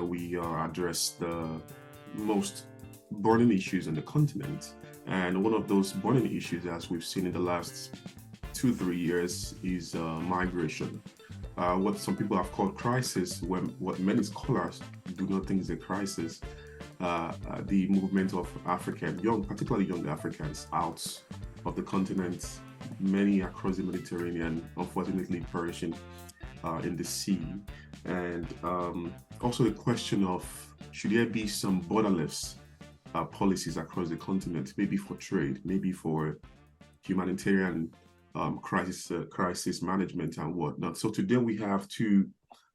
where we address the most burning issues on the continent. And one of those burning issues, as we've seen in the last 2-3 years, is migration. What some people have called crisis, what many scholars do not think is a crisis. The movement of particularly young Africans out of the continent, many across the Mediterranean, unfortunately perishing in the sea. And also the question of, should there be some borderless policies across the continent, maybe for trade, maybe for humanitarian crisis management and whatnot. So today we have two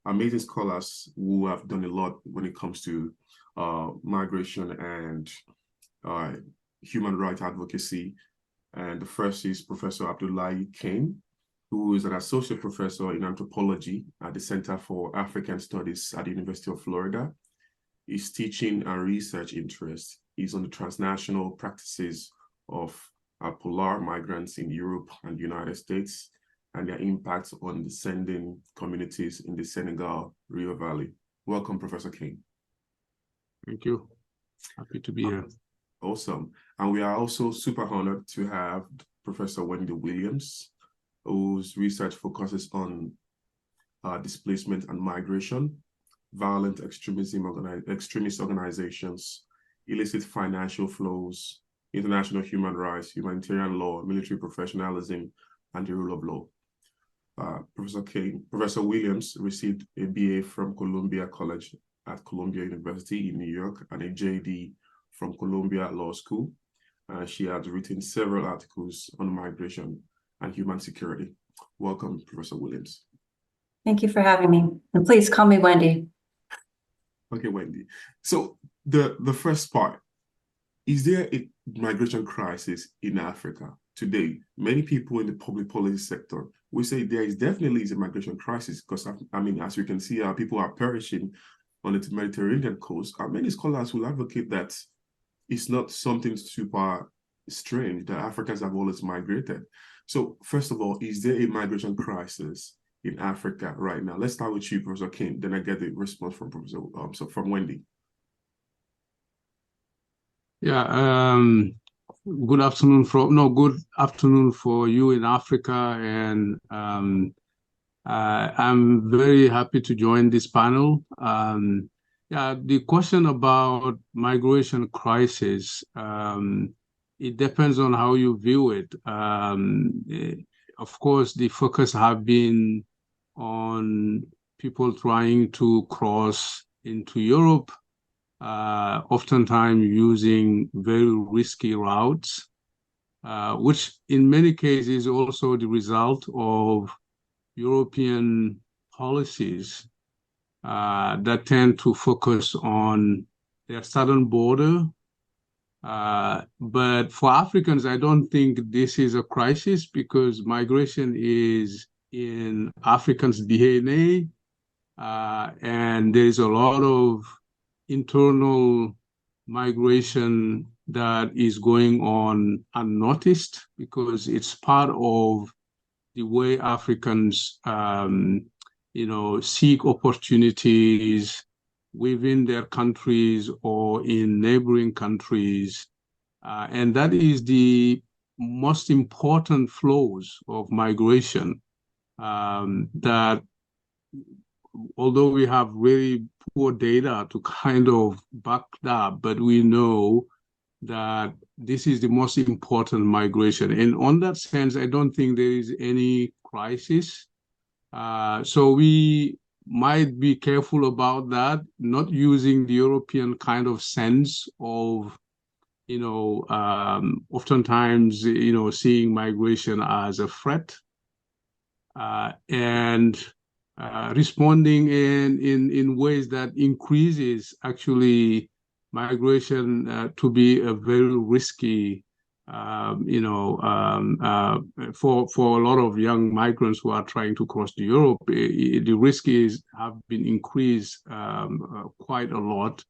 amazing scholars who have done a lot when it comes to migration and human rights advocacy. And the first is Professor Abdoulaye Kane, who is an associate professor in anthropology at the Center for African Studies at the University of Florida. His teaching and research interest is on the transnational practices of Haalpulaar migrants in Europe and the United States and their impact on descending communities in the Senegal River Valley. Welcome, Professor Kane. Thank you. Happy to be here. Awesome. And we are also super honored to have Professor Wendy Williams, whose research focuses on displacement and migration, violent extremist organizations, illicit financial flows, international human rights, humanitarian law, military professionalism, and the rule of law. Professor Williams received a BA from Columbia College at Columbia University in New York and a JD from Columbia Law School. She has written several articles on migration and human security. Welcome, Professor Williams. Thank you for having me. And please call me Wendy. Okay, Wendy. So the first part, is there a migration crisis in Africa today? Many people in the public policy sector will say there is definitely a migration crisis because, I mean, as you can see, people are perishing on the Mediterranean coast. Many scholars will advocate that it's not something super strange, that Africans have always migrated. So first of all, is there a migration crisis in Africa right now? Let's start with you, Professor Kane. Then I get the response from from Wendy. Yeah. Good afternoon for you in Africa, and I'm very happy to join this panel. Yeah, the question about migration crisis, it depends on how you view it. Of course, the focus have been on people trying to cross into Europe, oftentimes using very risky routes, which in many cases is also the result of European policies that tend to focus on their southern border. But for Africans, I don't think this is a crisis because migration is in Africans' DNA, and there is a lot of internal migration that is going on unnoticed because it's part of the way Africans, seek opportunities within their countries or in neighboring countries. And that is the most important flows of migration that, although we have really poor data to kind of back that, but we know that this is the most important migration. And on that sense, I don't think there is any crisis. So we might be careful about that, not using the European kind of sense of, oftentimes, seeing migration as a threat and responding in ways that increases actually migration to be a very risky, for a lot of young migrants who are trying to cross to Europe. The risk have been increased quite a lot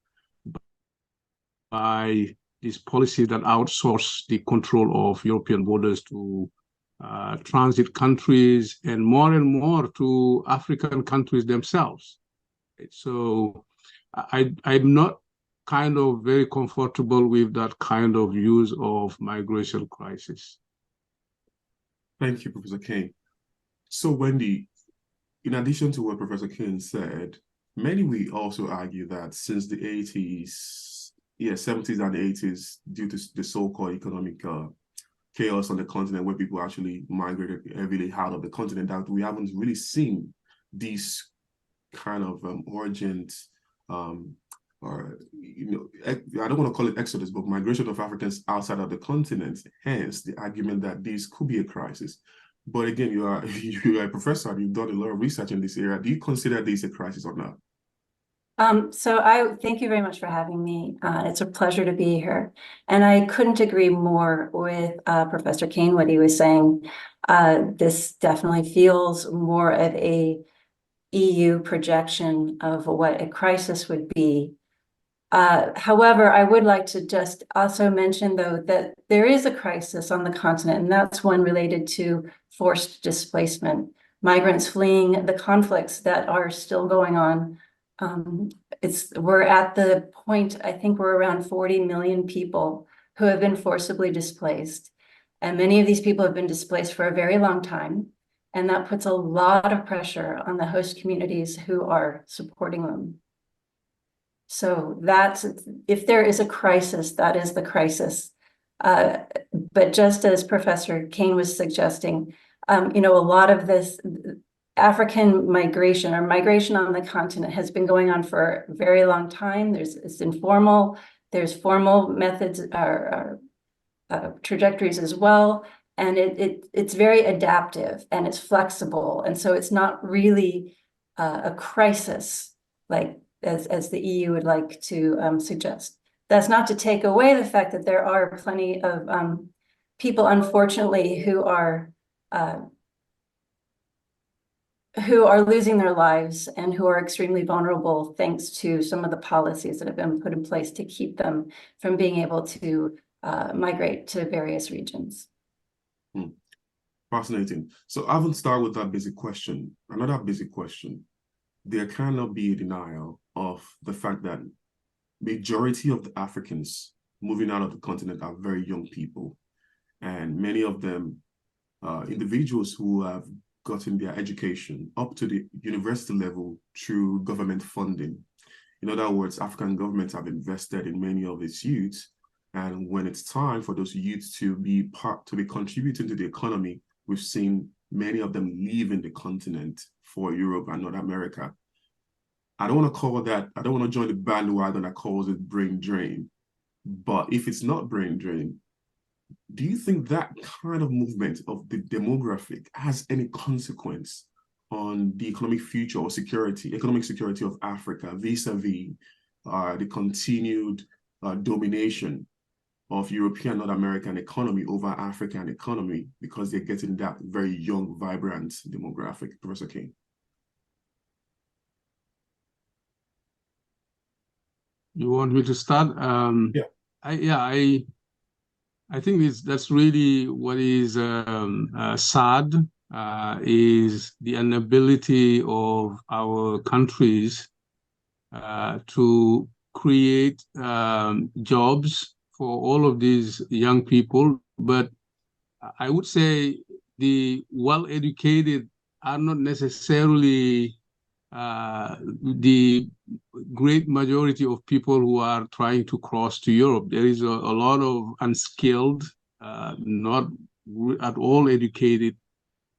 by this policy that outsource the control of European borders to transit countries and more to African countries themselves. So I'm not kind of very comfortable with that kind of use of migration crisis. Thank you, Professor Kane. So, Wendy, in addition to what Professor Kane said, many will also argue that since the 80s, 70s and 80s, due to the so-called economic chaos on the continent where people actually migrated heavily out of the continent, that we haven't really seen these kind of urgent or I don't want to call it exodus, but migration of Africans outside of the continent. Hence, the argument that this could be a crisis. But again, you are a professor and you've done a lot of research in this area. Do you consider this a crisis or not? So I thank you very much for having me. It's a pleasure to be here. And I couldn't agree more with Professor Kane, what he was saying. This definitely feels more of a EU projection of what a crisis would be. However, I would like to just also mention, though, that there is a crisis on the continent, and that's one related to forced displacement, migrants fleeing the conflicts that are still going on. We're at the point, I think we're around 40 million people who have been forcibly displaced. And many of these people have been displaced for a very long time. And that puts a lot of pressure on the host communities who are supporting them. So that's, if there is a crisis, that is the crisis. But just as Professor Kane was suggesting, a lot of this African migration or migration on the continent has been going on for a very long time. It's informal, there's formal methods or trajectories as well. And it's very adaptive and it's flexible. And so it's not really a crisis like as the EU would like to suggest. That's not to take away the fact that there are plenty of people, unfortunately, who are losing their lives and who are extremely vulnerable thanks to some of the policies that have been put in place to keep them from being able to migrate to various regions. Fascinating. So I will start with that basic question. Another basic question. There cannot be a denial of the fact that majority of the Africans moving out of the continent are very young people. And many of them individuals who have gotten their education up to the university level through government funding. In other words, African governments have invested in many of its youths. And when it's time for those youths to be contributing to the economy, we've seen many of them leaving the continent for Europe and North America. I don't want to join the bandwagon that calls it brain drain. But if it's not brain drain, do you think that kind of movement of the demographic has any consequence on the economic future or economic security of Africa vis-a-vis the continued domination of European, North American economy over African economy because they're getting that very young, vibrant demographic? Professor Kane. You want me to start? Yeah. I think that's really what is sad, is the inability of our countries to create jobs for all of these young people. But I would say the well-educated are not necessarily the great majority of people who are trying to cross to Europe. There is a lot of unskilled, not at all educated,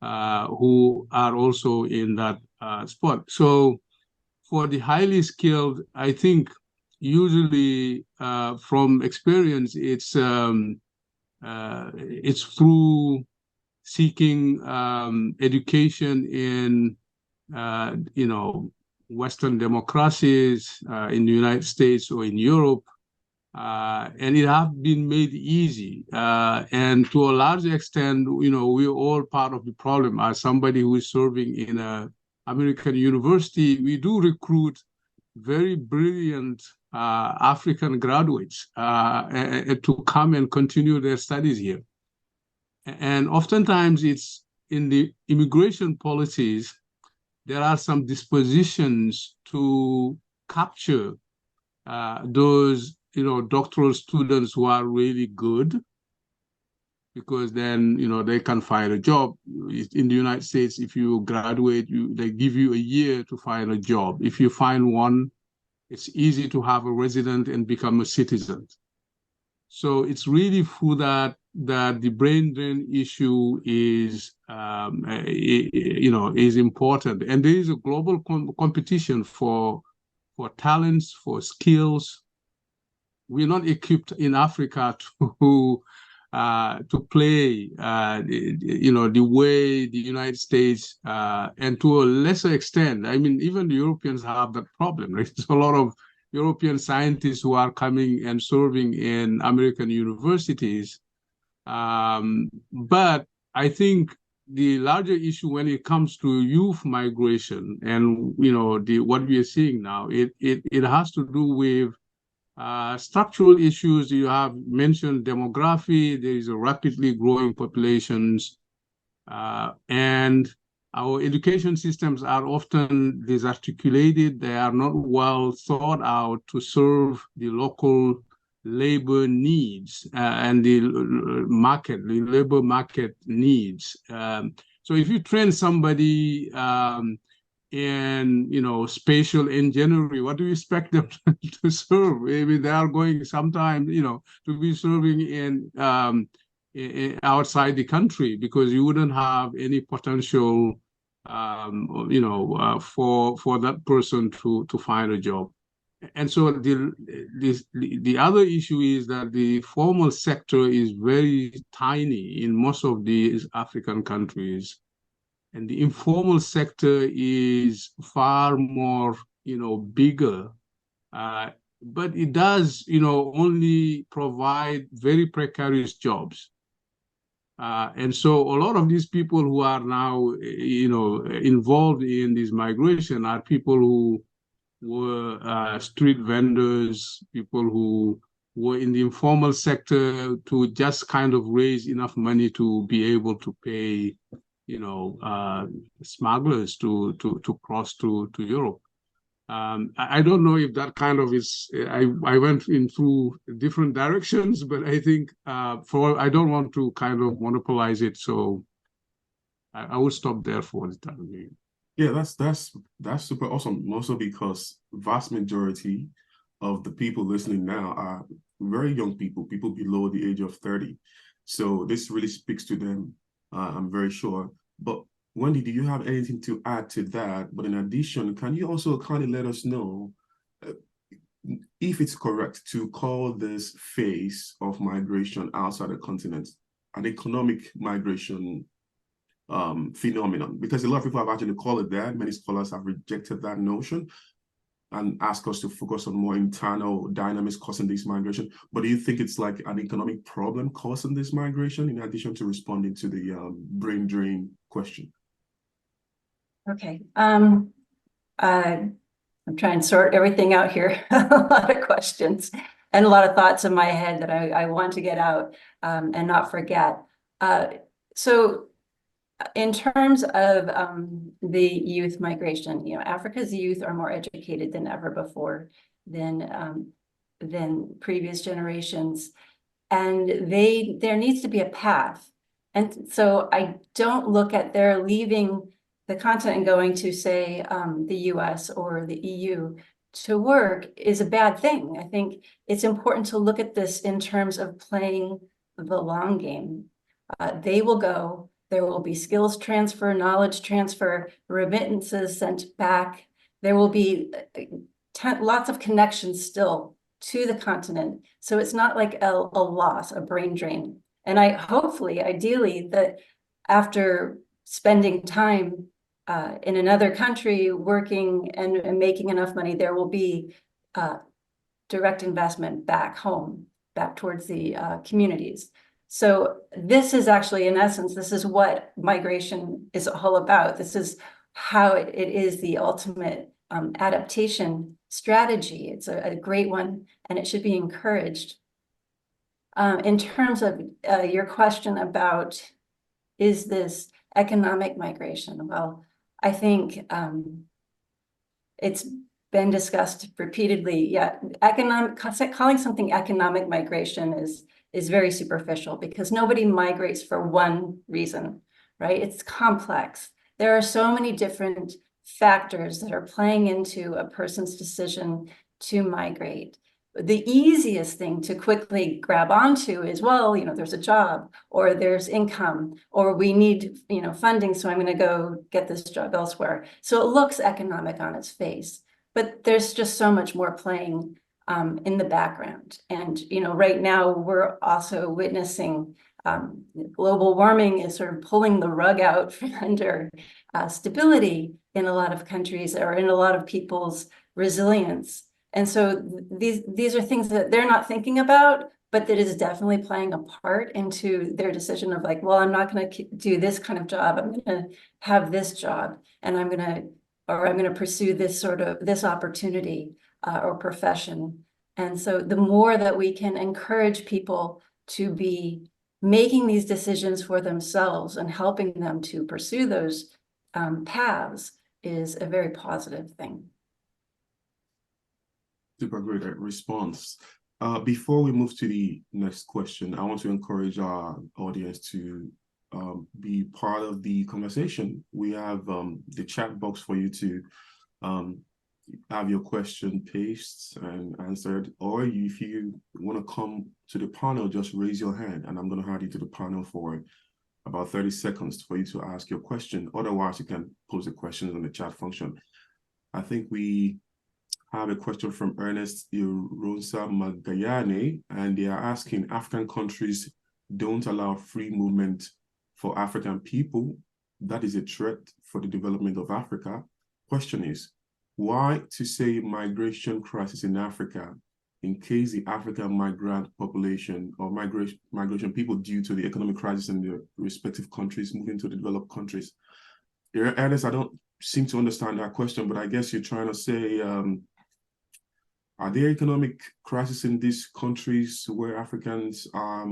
who are also in that spot. So for the highly skilled, I think usually from experience, it's through seeking education in Western democracies, in the United States or in Europe, and it has been made easy. And to a large extent, we're all part of the problem. As somebody who is serving in an American university, we do recruit very brilliant African graduates to come and continue their studies here. And oftentimes it's in the immigration policies, there are some dispositions to capture those, doctoral students who are really good, because then, they can find a job. In the United States, if you graduate, they give you a year to find a job. If you find one, it's easy to have a resident and become a citizen. So it's really through that the brain drain issue is, is important. And there is a global competition for talents, for skills. We're not equipped in Africa to play, the way the United States, and to a lesser extent, I mean, even the Europeans have that problem. Right? There's a lot of European scientists who are coming and serving in American universities. But I think the larger issue when it comes to youth migration and, what we are seeing now, it has to do with structural issues. You have mentioned demography. There is a rapidly growing populations, and our education systems are often disarticulated. They are not well thought out to serve the local labor needs and the labor market needs. So if you train somebody in spatial engineering, what do you expect them to serve? I mean, they are going sometime, to be serving in outside the country, because you wouldn't have any potential, for that person to find a job. And so the other issue is that the formal sector is very tiny in most of these African countries. And the informal sector is far more, bigger, but it does, only provide very precarious jobs. And so a lot of these people who are now, involved in this migration are people who were street vendors, people who were in the informal sector to just kind of raise enough money to be able to pay smugglers to cross to Europe. I don't know if that kind of is, I went in through different directions, but I think I don't want to kind of monopolize it. So I will stop there for the time being. Yeah, that's super awesome. Also because vast majority of the people listening now are very young people below the age of 30. So this really speaks to them, I'm very sure. But Wendy, do you have anything to add to that? But in addition, can you also kind of let us know if it's correct to call this phase of migration outside the continent an economic migration phenomenon? Because a lot of people have actually called it that. Many scholars have rejected that notion and ask us to focus on more internal dynamics causing this migration. But do you think it's like an economic problem causing this migration, in addition to responding to the brain drain question? Okay. I'm trying to sort everything out here. A lot of questions and a lot of thoughts in my head that I want to get out and not forget. So in terms of the youth migration, Africa's youth are more educated than ever before, than previous generations, and there needs to be a path. And so I don't look at their leaving the continent and going to, say, the US or the EU to work is a bad thing. I think it's important to look at this in terms of playing the long game. They will go. There will be skills transfer, knowledge transfer, remittances sent back. There will be lots of connections still to the continent. So it's not like a loss, a brain drain. And hopefully, ideally, that after spending time in another country, working and making enough money, there will be direct investment back home, back towards the communities. So this is actually, in essence, this is what migration is all about. This is how it is the ultimate adaptation strategy. It's a great one, and it should be encouraged. In terms of your question about, is this economic migration? Well, I think it's been discussed repeatedly. Yeah, calling something economic migration is very superficial, because nobody migrates for one reason, right? It's complex. There are so many different factors that are playing into a person's decision to migrate. The easiest thing to quickly grab onto is, well, there's a job, or there's income, or we need, funding, so I'm going to go get this job elsewhere. So it looks economic on its face, but there's just so much more playing in the background. And, right now we're also witnessing global warming is sort of pulling the rug out from under stability in a lot of countries, or in a lot of people's resilience. And so these are things that they're not thinking about, but that is definitely playing a part into their decision of like, well, I'm not going to do this kind of job. I'm going to have this job, and I'm going to pursue this opportunity or profession. And so the more that we can encourage people to be making these decisions for themselves and helping them to pursue those paths is a very positive thing. Super great response. Before we move to the next question, I want to encourage our audience to be part of the conversation. We have the chat box for you to have your question pasted and answered, or if you want to come to the panel, just raise your hand and I'm going to add you to the panel for about 30 seconds for you to ask your question. Otherwise, you can post the questions on the chat function. I think we have a question from Ernest Ironsa Magayane, and they are asking, African countries don't allow free movement for African people. That is a threat for the development of Africa. Question is, why to say migration crisis in Africa in case the African migrant population or migration people due to the economic crisis in the respective countries moving to the developed countries? Ernest, I don't seem to understand that question, but I guess you're trying to say, are there economic crises in these countries where Africans are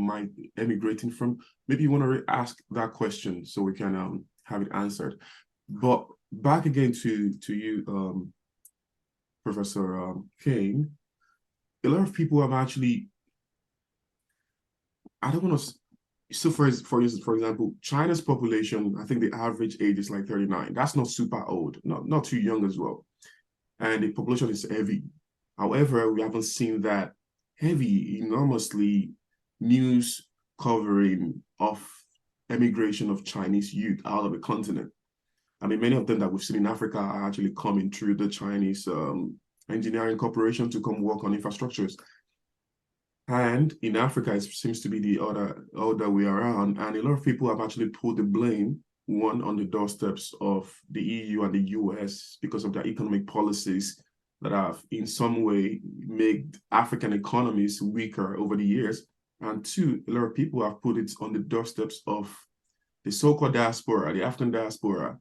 emigrating from? Maybe you want to ask that question so we can have it answered. But back again to you, Professor Kane. A lot of people have actually, I don't want to, so for example, China's population, I think the average age is like 39. That's not super old, not too young as well. And the population is heavy. However, we haven't seen that heavy, enormously news covering of emigration of Chinese youth out of the continent. I mean, many of them that we've seen in Africa are actually coming through the Chinese engineering corporation to come work on infrastructures. And in Africa, it seems to be the other way around. And a lot of people have actually put the blame, one, on the doorsteps of the EU and the US because of their economic policies that have in some way made African economies weaker over the years. And two, a lot of people have put it on the doorsteps of the so-called diaspora, the African diaspora,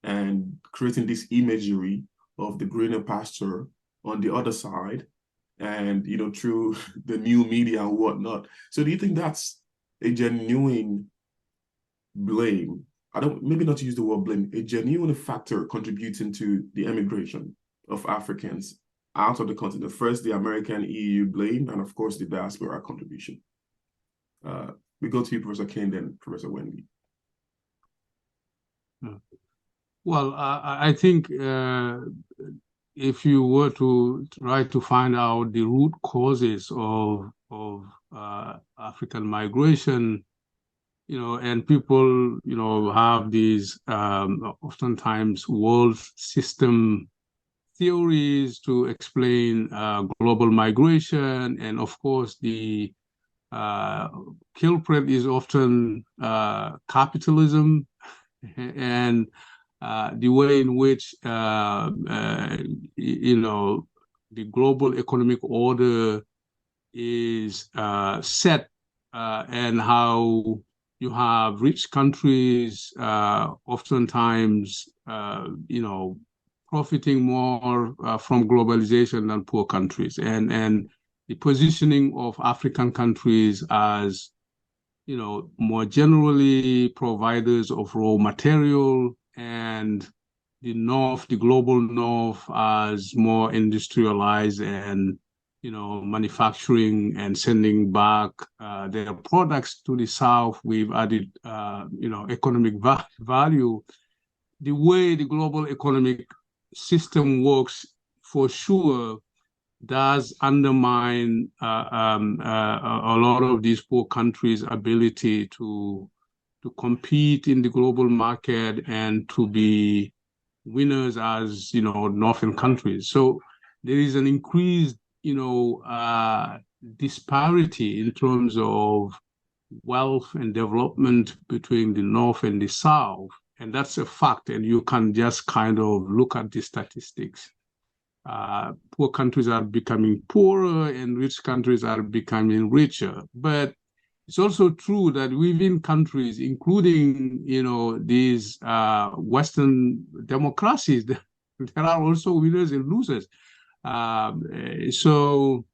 and creating this imagery of the greener pasture on the other side, and through the new media and whatnot. So do you think that's a genuine blame? Maybe not to use the word blame, a genuine factor contributing to the emigration of Africans out of the continent? First, the American EU blame, and of course, the diaspora contribution. We go to you, Professor Kane, then Professor Wendy. Well, I think if you were to try to find out the root causes of African migration, and people, have these oftentimes world system theories to explain global migration, and of course the culprit is often capitalism and the way in which the global economic order is set, and how you have rich countries oftentimes profiting more from globalization than poor countries, and the positioning of African countries as more generally providers of raw material and the North, the global North, as more industrialized and, manufacturing and sending back their products to the South with added, economic value. The way the global economic system works, for sure, does undermine a lot of these poor countries' ability to compete in the global market and to be winners as, northern countries. So there is an increased, disparity in terms of wealth and development between the North and the South. And that's a fact. And you can just kind of look at the statistics. Poor countries are becoming poorer and rich countries are becoming richer. But it's also true that within countries, including, these Western democracies, there are also winners and losers. So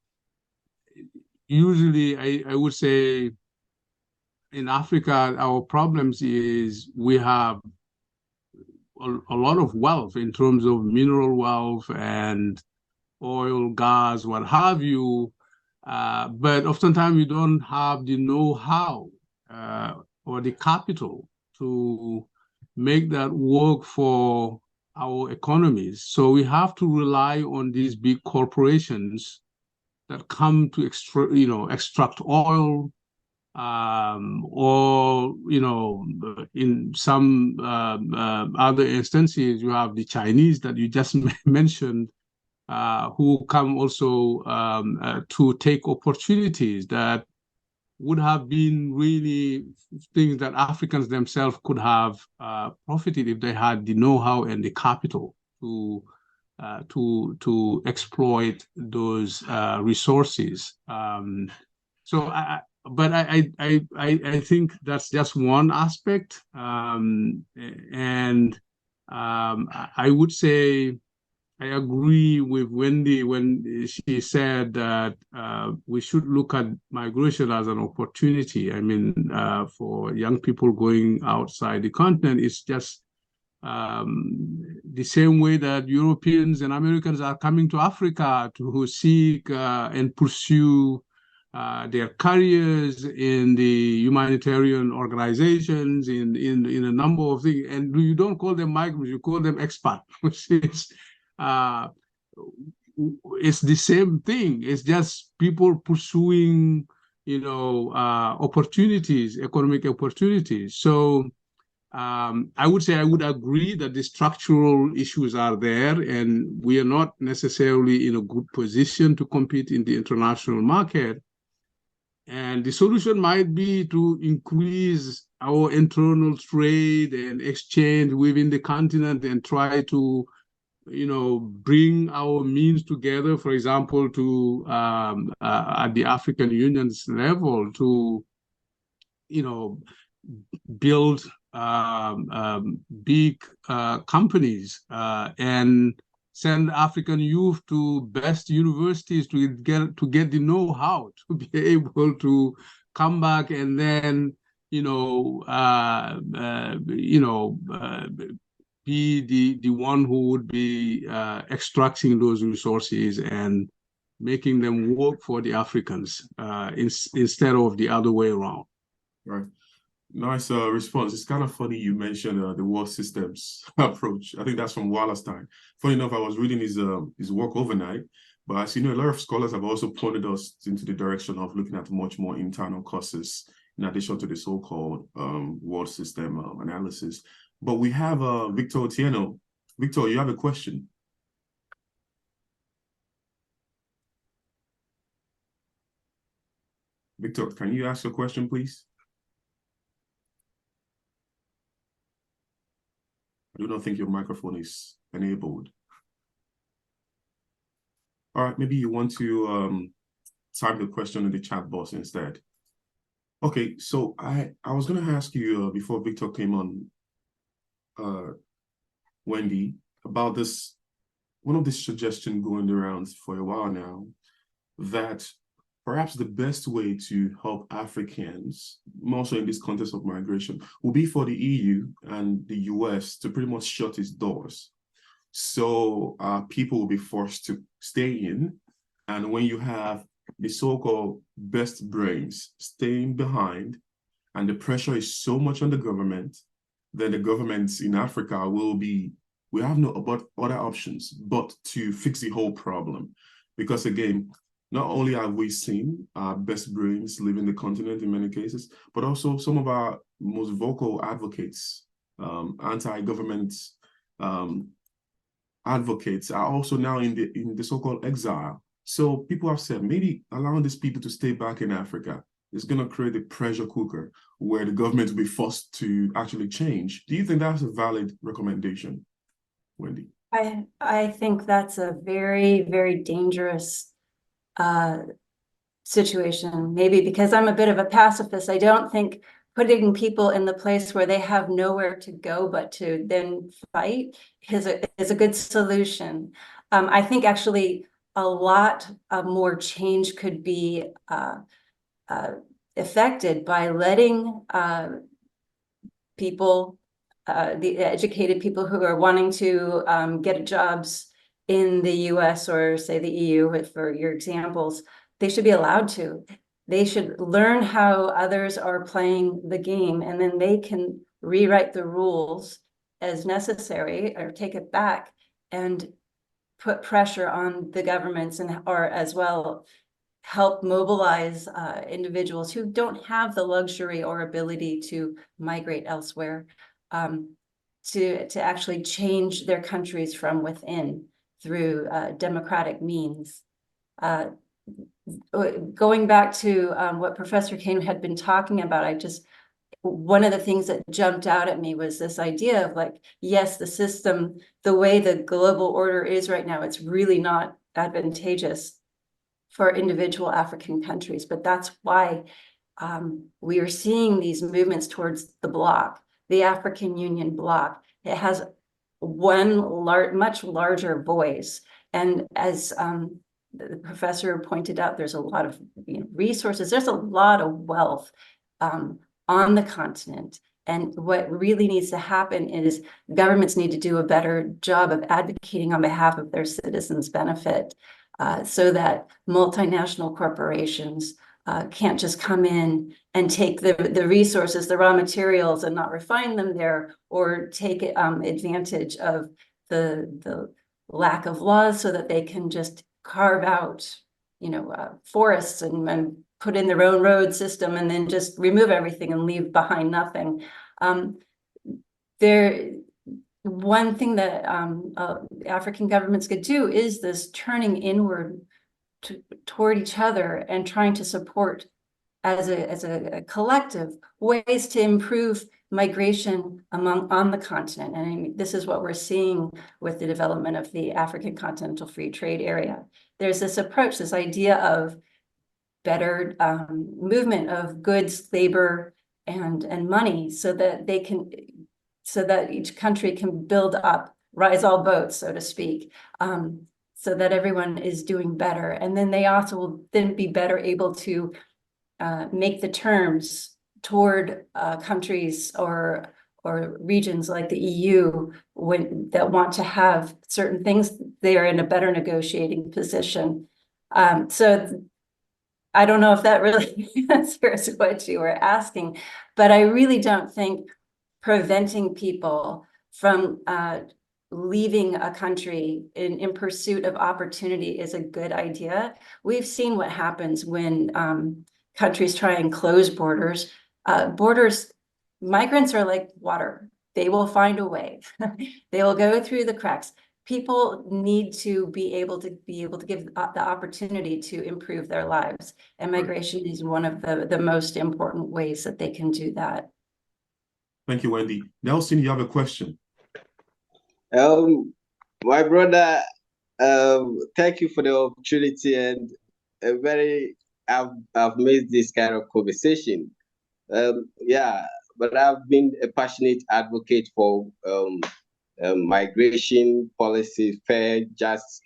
usually I would say in Africa, our problems is we have a lot of wealth in terms of mineral wealth and oil, gas, what have you. But oftentimes we don't have the know-how or the capital to make that work for our economies. So we have to rely on these big corporations that come to extract oil, or in some other instances, you have the Chinese that you just mentioned, who come also to take opportunities that would have been really things that Africans themselves could have profited if they had the know-how and the capital to exploit those resources. But I think that's just one aspect, and I would say I agree with Wendy when she said that we should look at migration as an opportunity. I mean, for young people going outside the continent, it's just the same way that Europeans and Americans are coming to Africa to seek and pursue their careers in the humanitarian organizations, in a number of things. And you don't call them migrants, you call them expats, which is it's the same thing. It's just people pursuing, opportunities, economic opportunities. So I would say I would agree that the structural issues are there, and we are not necessarily in a good position to compete in the international market. And the solution might be to increase our internal trade and exchange within the continent and try to, bring our means together, for example, to at the African Union's level to, build big companies and send African youth to best universities to get the know-how to be able to come back and then be the one who would be extracting those resources and making them work for the Africans instead of the other way around. Right. Nice response. It's kind of funny you mentioned the world systems approach. I think that's from Wallerstein. Funny enough, I was reading his work overnight, but as you know, a lot of scholars have also pointed us into the direction of looking at much more internal causes in addition to the so-called world system analysis. But we have Victor Otieno. Victor, you have a question? Victor, can you ask your question, please? I do not think your microphone is enabled. All right, maybe you want to type the question in the chat box instead. Okay, so I was going to ask you before Victor came on, Wendy, about this, one of the suggestions going around for a while now, that perhaps the best way to help Africans, also in this context of migration, will be for the EU and the US to pretty much shut its doors So people will be forced to stay in. And when you have the so-called best brains staying behind, and the pressure is so much on the government, then the governments in Africa we have no other options but to fix the whole problem. Because again, not only have we seen our best brains leaving the continent in many cases, but also some of our most vocal advocates, anti-government advocates are also now in the so-called exile. So people have said maybe allowing these people to stay back in Africa is going to create a pressure cooker where the government will be forced to actually change. Do you think that's a valid recommendation, Wendy? I think that's a very, very dangerous situation. Maybe because I'm a bit of a pacifist, I don't think putting people in the place where they have nowhere to go but to then fight is a good solution. I think actually a lot more change could be affected by letting people, the educated people who are wanting to get jobs in the US or say the EU, for your examples, they should be allowed to. They should learn how others are playing the game, and then they can rewrite the rules as necessary or take it back and put pressure on the governments or as well help mobilize individuals who don't have the luxury or ability to migrate elsewhere, to actually change their countries from within through democratic means. Going back to what Professor Kane had been talking about, one of the things that jumped out at me was this idea of like, yes, the system, the way the global order is right now, it's really not advantageous for individual African countries, but that's why we are seeing these movements towards the bloc, the African Union bloc. It has one much larger voice, and as the professor pointed out, there's a lot of resources, there's a lot of wealth on the continent. And what really needs to happen is governments need to do a better job of advocating on behalf of their citizens' benefit, so that multinational corporations can't just come in and take the resources, the raw materials, and not refine them there, or take advantage of the lack of laws so that they can just carve out, forests and put in their own road system and then just remove everything and leave behind nothing. One thing that African governments could do is this turning inward toward each other and trying to support as a collective ways to improve migration on the continent. And I mean, this is what we're seeing with the development of the African Continental Free Trade Area. There's this approach, this idea of better movement of goods, labor, and money, so that each country can build up, rise all boats, so to speak, so that everyone is doing better. And then they also will then be better able to make the terms toward countries or regions like the EU that want to have certain things. They are in a better negotiating position. So I don't know if that really answers what you were asking, but I really don't think preventing people from leaving a country in pursuit of opportunity is a good idea. We've seen what happens when countries try and close borders. Migrants are like water. They will find a way. They will go through the cracks. People need to be able to give the opportunity to improve their lives. And migration is one of the most important ways that they can do that. Thank you, Wendy. Nelson, you have a question. My brother, thank you for the opportunity, and I've missed this kind of conversation. But I've been a passionate advocate for migration policy, fair, just,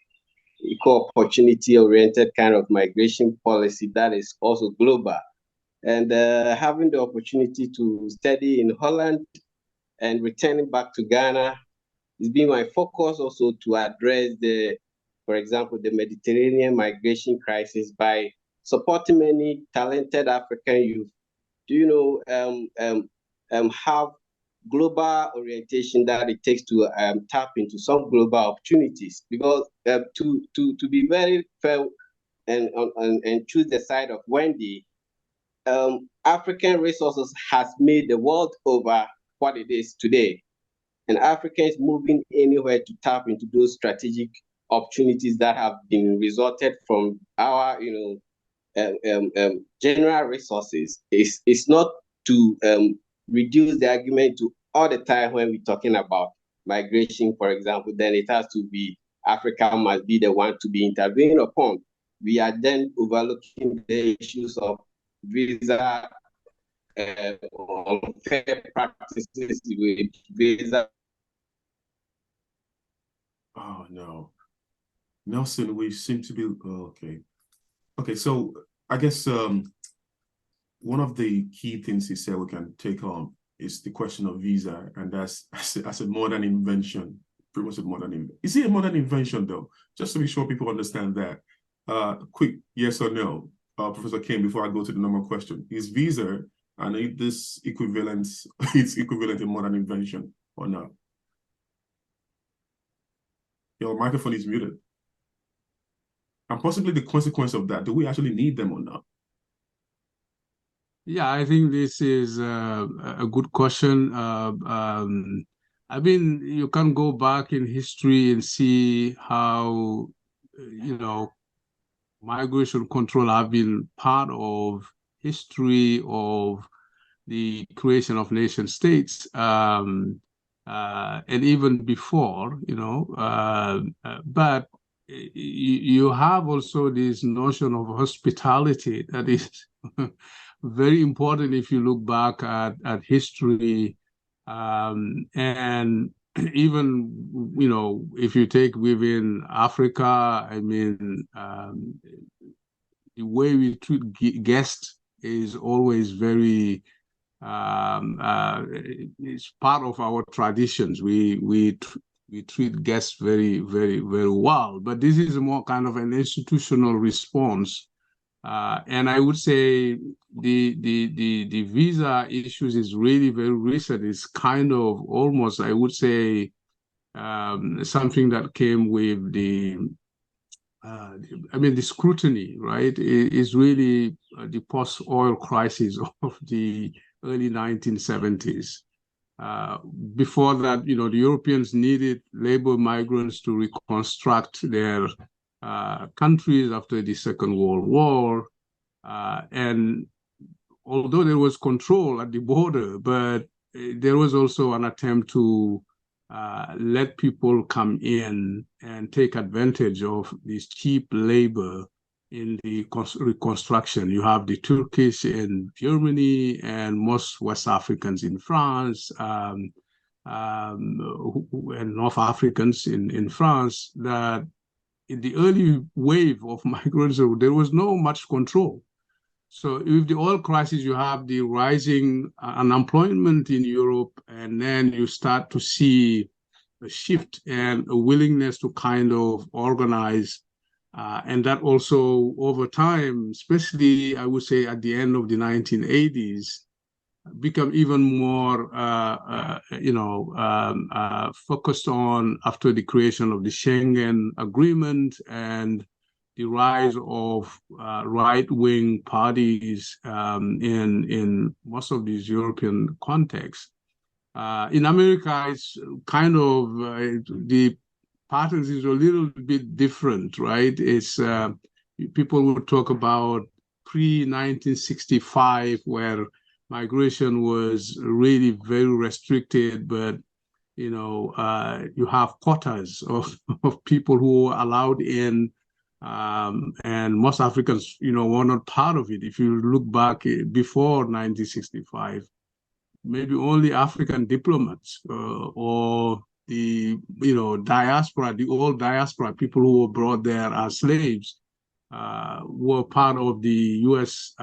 equal opportunity oriented kind of migration policy that is also global. And having the opportunity to study in Holland and returning back to Ghana it's been my focus also to address for example, the Mediterranean migration crisis by supporting many talented African youth. Do you know, have global orientation that it takes to tap into some global opportunities? Because to be very fair and choose the side of Wendy, African resources has made the world over what it is today. And Africa is moving anywhere to tap into those strategic opportunities that have been resulted from our, general resources. It's not to reduce the argument to all the time when we're talking about migration, for example, then it has to be Africa must be the one to be intervened upon. We are then overlooking the issues of visa, unfair practices with visa. Oh no, Nelson, we seem to be okay. Okay, so I guess one of the key things he said we can take on is the question of visa, and that's as a modern invention, pretty much a modern invention. Is it a modern invention though? Just to be sure people understand that. Quick yes or no, Professor Kane, before I go to the normal question. Is visa and this equivalence, it's equivalent to modern invention or not? Your microphone is muted. And possibly the consequence of that, do we actually need them or not? Yeah, I think this is a good question. I mean, you can go back in history and see how, migration control have been part of history of the creation of nation states, and even before, but you have also this notion of hospitality that is very important if you look back at history, and even if you take within Africa, I mean, the way we treat guests is always very it's part of our traditions. We treat guests very, very, very well, but this is more kind of an institutional response. And I would say the visa issues is really very recent. It's kind of almost, I would say, something that came with the scrutiny, right, is really the post-oil crisis of the early 1970s. Before that, the Europeans needed labor migrants to reconstruct their countries after the Second World War. And although there was control at the border, but there was also an attempt to let people come in and take advantage of this cheap labor in the reconstruction. You have the Turkish in Germany and most West Africans in France, and North Africans in France, that in the early wave of migrants, there was no much control. So with the oil crisis, you have the rising unemployment in Europe, and then you start to see a shift and a willingness to kind of organize. And that also over time, especially I would say at the end of the 1980s, become even more, focused on after the creation of the Schengen Agreement and the rise of right-wing parties in most of these European contexts. In America, it's kind of the patterns is a little bit different, right? It's people will talk about pre-1965, where migration was really very restricted, but you have quotas of people who are allowed in, and most Africans, were not part of it. If you look back before 1965, maybe only African diplomats or the diaspora, the old diaspora, people who were brought there as slaves, were part of the U.S.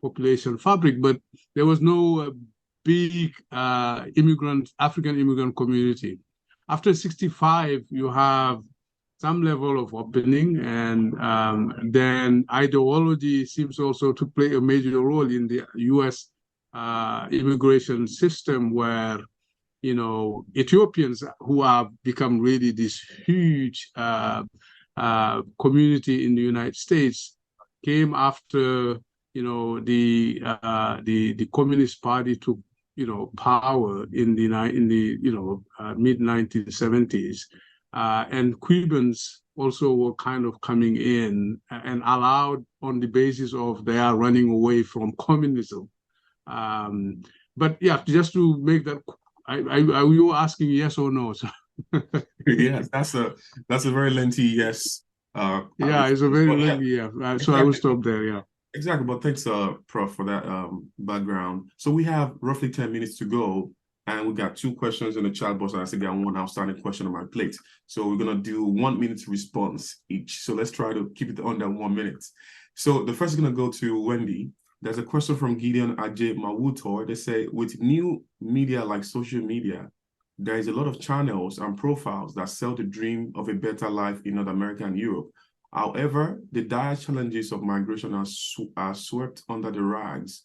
Population fabric, but there was no big African immigrant community. after 65, you have some level of opening, and then ideology seems also to play a major role in the U.S. Immigration system, where Ethiopians, who have become really this huge community in the United States, came after the Communist Party took power in the mid 1970s. And Cubans also were kind of coming in and allowed on the basis of they are running away from communism. But yeah, just to make that, are you asking yes or no? Yes, that's a very lengthy yes. Yeah, it's a very lengthy yeah. So exactly. I will stop there. Yeah. Exactly, but thanks, Prof, for that background. So we have roughly 10 minutes to go. And we got 2 questions in the chat box, and I still got 1 outstanding question on my plate. So we're gonna do 1 minute response each. So let's try to keep it under 1 minute. So the first is gonna go to Wendy. There's a question from Gideon Ajay Mawutor. They say, with new media like social media, there is a lot of channels and profiles that sell the dream of a better life in North America and Europe. However, the dire challenges of migration are swept under the rags.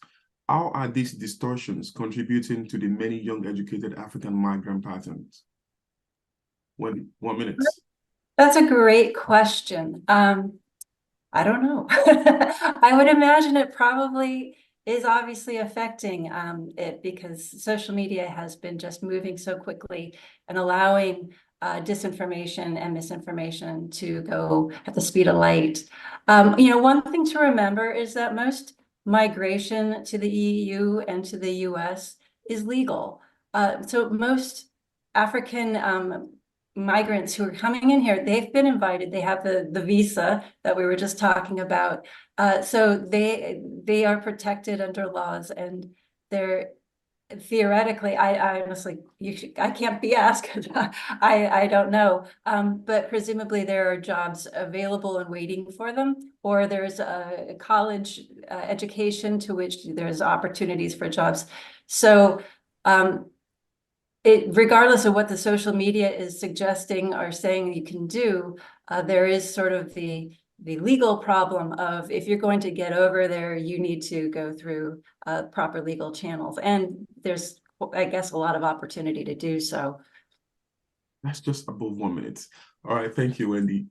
How are these distortions contributing to the many young educated African migrant patterns? 1 minute. That's a great question. I don't know. I would imagine it probably is obviously affecting it, because social media has been just moving so quickly and allowing disinformation and misinformation to go at the speed of light. One thing to remember is that most migration to the EU and to the US is legal. So most African migrants who are coming in here, they've been invited, they have the visa that we were just talking about. So they are protected under laws, and they're theoretically, I honestly, I can't be asked. I don't know. But presumably there are jobs available and waiting for them, or there's a college education to which there's opportunities for jobs. So regardless of what the social media is suggesting or saying you can do, there is sort of the legal problem of, if you're going to get over there, you need to go through proper legal channels. And there's, I guess, a lot of opportunity to do so. That's just above 1 minute. All right, thank you, Wendy.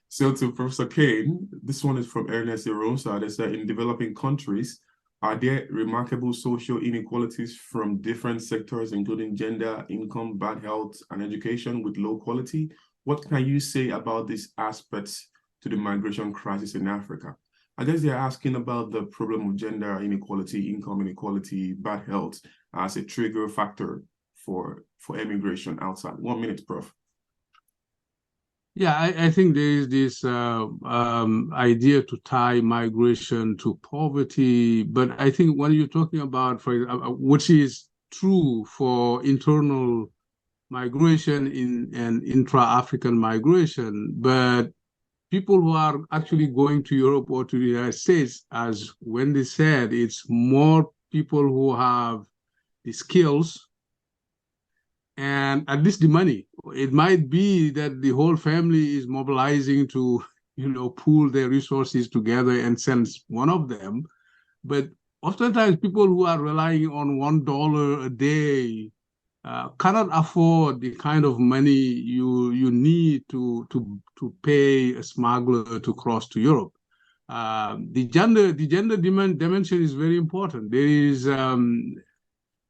So to Professor Kane, this one is from Ernest Erosa. They say, in developing countries, are there remarkable social inequalities from different sectors, including gender, income, bad health, and education with low quality? What can you say about these aspects to the migration crisis in Africa? I guess they're asking about the problem of gender inequality, income inequality, bad health as a trigger factor for immigration outside. 1 minute, Prof. Yeah, I think there is this idea to tie migration to poverty, but I think when you're talking about, which is true for internal migration and intra-African migration, but people who are actually going to Europe or to the United States, as Wendy said, it's more people who have the skills and at least the money. It might be that the whole family is mobilizing to, pool their resources together and send one of them. But oftentimes people who are relying on $1 a day cannot afford the kind of money you need to pay a smuggler to cross to Europe. The gender dimension is very important. There is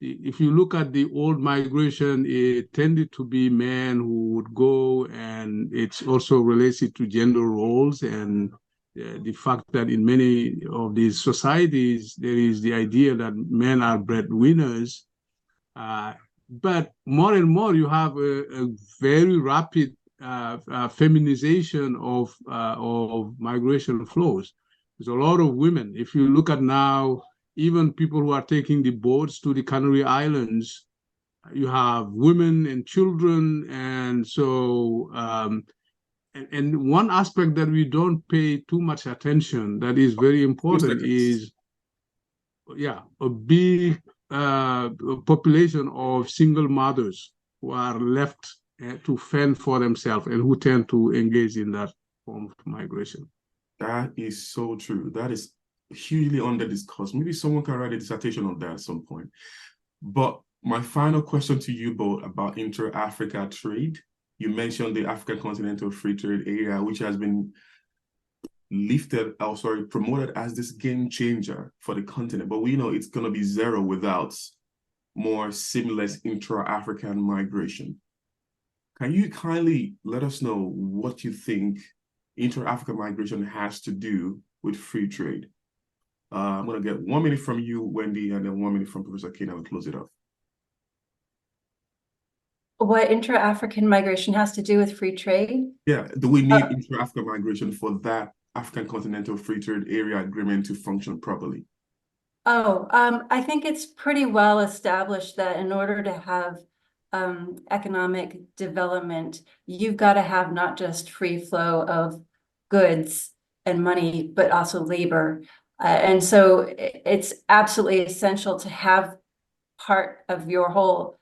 if you look at the old migration, it tended to be men who would go, and it's also related to gender roles and the fact that in many of these societies, there is the idea that men are breadwinners. But more and more, you have a very rapid feminization of migration flows. There's a lot of women. If you look at now, even people who are taking the boats to the Canary Islands, you have women and children. And so, and one aspect that we don't pay too much attention that is very important is, a big population of single mothers who are left to fend for themselves and who tend to engage in that form of migration. That is so true. That is hugely under-discussed. Maybe someone can write a dissertation on that at some point. But my final question to you both about inter-Africa trade. You mentioned the African Continental Free Trade Area, which has been promoted as this game changer for the continent. But we know it's going to be zero without more seamless intra-African migration. Can you kindly let us know what you think inter-African migration has to do with free trade? I'm going to get 1 minute from you, Wendy, and then 1 minute from Professor Kane, and we'll close it off. What intra-African migration has to do with free trade? Yeah, do we need intra-African migration for that African Continental Free Trade Area agreement to function properly? I think it's pretty well established that in order to have economic development, you've got to have not just free flow of goods and money, but also labor. And so it's absolutely essential to have part of your whole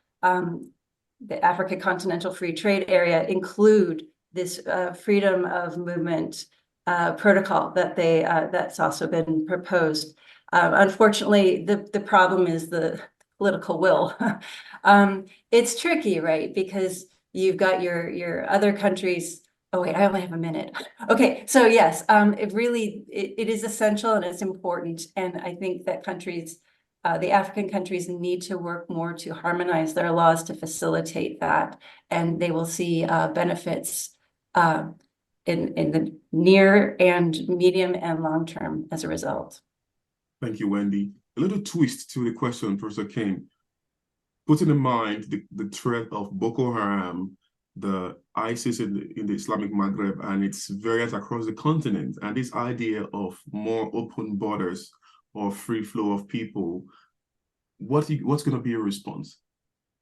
the African Continental Free Trade Area include this freedom of movement protocol that that's also been proposed. Unfortunately, the problem is the political will. It's tricky, right? Because you've got your other countries. Oh wait, I only have a minute. Okay, so yes, it is essential and it's important, and I think that countries, the African countries, need to work more to harmonize their laws to facilitate that, and they will see benefits in the near and medium and long term as a result. Thank you, Wendy. A little twist to the question, Professor Kane. Putting in mind the threat of Boko Haram, the ISIS in the Islamic Maghreb, and its variants across the continent, and this idea of more open borders or free flow of people, what's going to be your response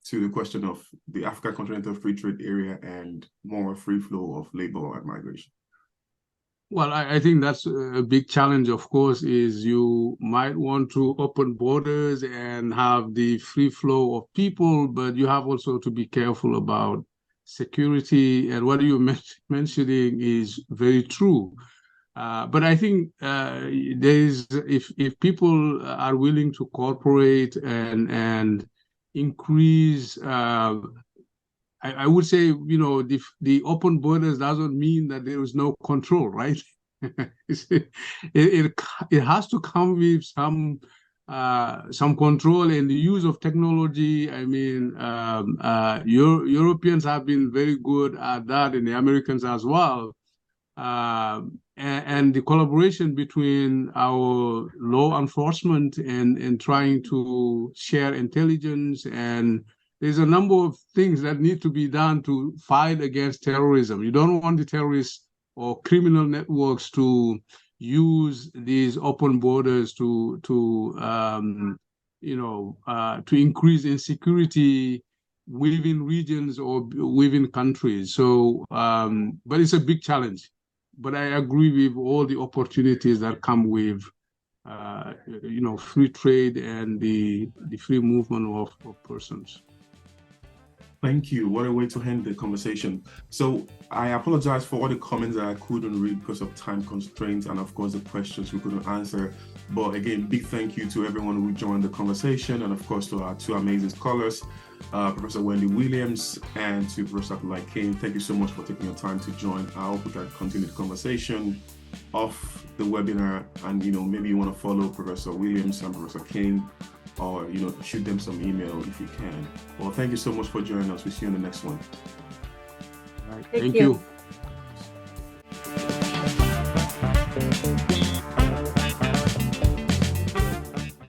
to the question of the African Continental Free Trade Area and more free flow of labor and migration? Well, I think that's a big challenge, of course, is you might want to open borders and have the free flow of people, but you have also to be careful about security. And what you're mentioning is very true. But I think if people are willing to cooperate and increase, I would say, the open borders doesn't mean that there is no control, right? it has to come with some control and the use of technology. I mean, Europeans have been very good at that, and the Americans as well. And the collaboration between our law enforcement and trying to share intelligence, and there's a number of things that need to be done to fight against terrorism. You don't want the terrorists or criminal networks to use these open borders to increase insecurity within regions or within countries. So, but it's a big challenge. But I agree with all the opportunities that come with, free trade and the free movement of persons. Thank you. What a way to end the conversation. So I apologize for all the comments that I couldn't read because of time constraints and of course the questions we couldn't answer. But again, big thank you to everyone who joined the conversation, and of course to our two amazing scholars, Professor Wendy Williams and to Professor Abdoulaye Kane. Thank you so much for taking your time to join. I hope we can continue the conversation off the webinar, and maybe you want to follow Professor Williams and Professor Kane, or shoot them some email if you can. Well, thank you so much for joining us. We'll see you in the next one. All right. Thank you.